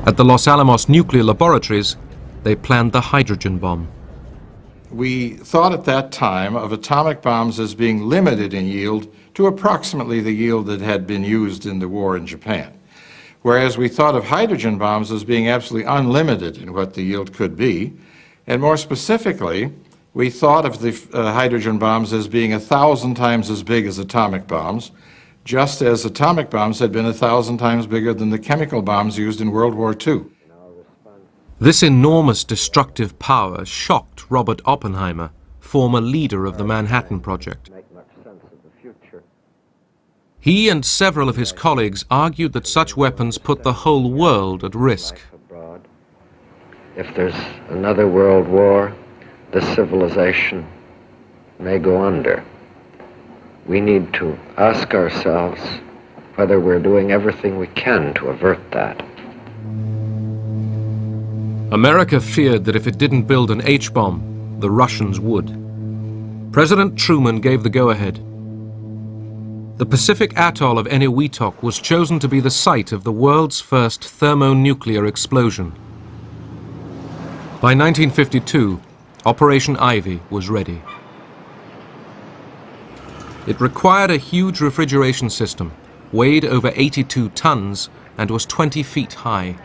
At the Los Alamos nuclear laboratories, they planned the hydrogen bomb. We thought at that time of atomic bombs as being limited in yield to approximately the yield that had been used in the war in Japan. Whereas we thought of hydrogen bombs as being absolutely unlimited in what the yield could be. And more specifically, we thought of the hydrogen bombs as being 1,000 times as big as atomic bombs, just as atomic bombs had been 1,000 times bigger than the chemical bombs used in World War II. This enormous destructive power shocked Robert Oppenheimer, former leader of the Manhattan Project. He and several of his colleagues argued that such weapons put the whole world at risk. If there's another world war, this civilization may go under. We need to ask ourselves whether we're doing everything we can to avert that. America feared that if it didn't build an H-bomb, the Russians would. President Truman gave the go-ahead. The Pacific atoll of Eniwetok was chosen to be the site of the world's first thermonuclear explosion. By 1952, Operation Ivy was ready. It required a huge refrigeration system, weighed over 82 tons, and was 20 feet high.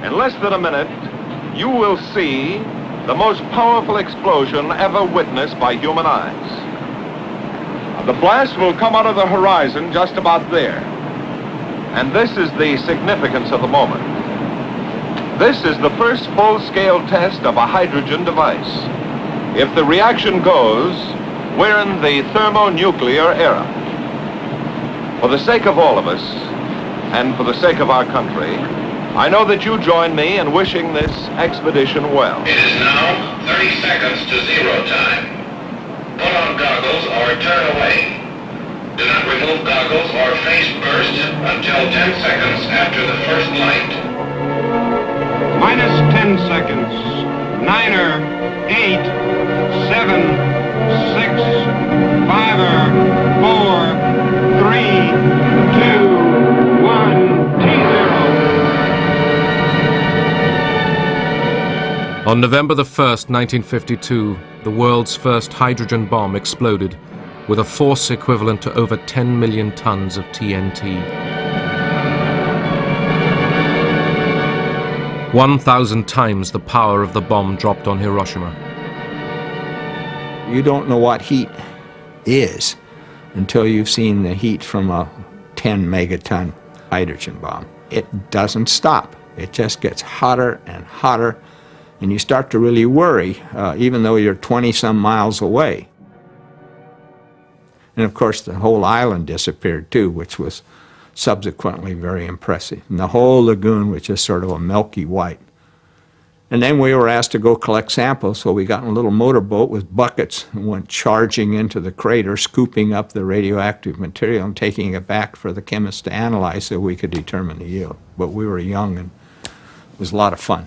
In less than a minute, you will see the most powerful explosion ever witnessed by human eyes. The blast will come out of the horizon just about there. And this is the significance of the moment. This is the first full-scale test of a hydrogen device. If the reaction goes, we're in the thermonuclear era. For the sake of all of us, and for the sake of our country, I know that you join me in wishing this expedition well. It is now 30 seconds to zero time. Put on goggles or turn away. Do not remove goggles or face burst until 10 seconds after the first light. Minus 10 seconds. 9er, 8, 7, 6, 5er, 4, 3, 2, 1, T0. On November the 1st, 1952, the world's first hydrogen bomb exploded with a force equivalent to over 10 million tons of TNT. 1,000 times the power of the bomb dropped on Hiroshima. You don't know what heat is until you've seen the heat from a 10 megaton hydrogen bomb. It doesn't stop. It just gets hotter and hotter, and you start to really worry, even though you're 20-some miles away. And of course, the whole island disappeared too, which was subsequently very impressive. And the whole lagoon was just sort of a milky white. And then we were asked to go collect samples, so we got in a little motorboat with buckets and went charging into the crater, scooping up the radioactive material and taking it back for the chemists to analyze so we could determine the yield. But we were young and it was a lot of fun.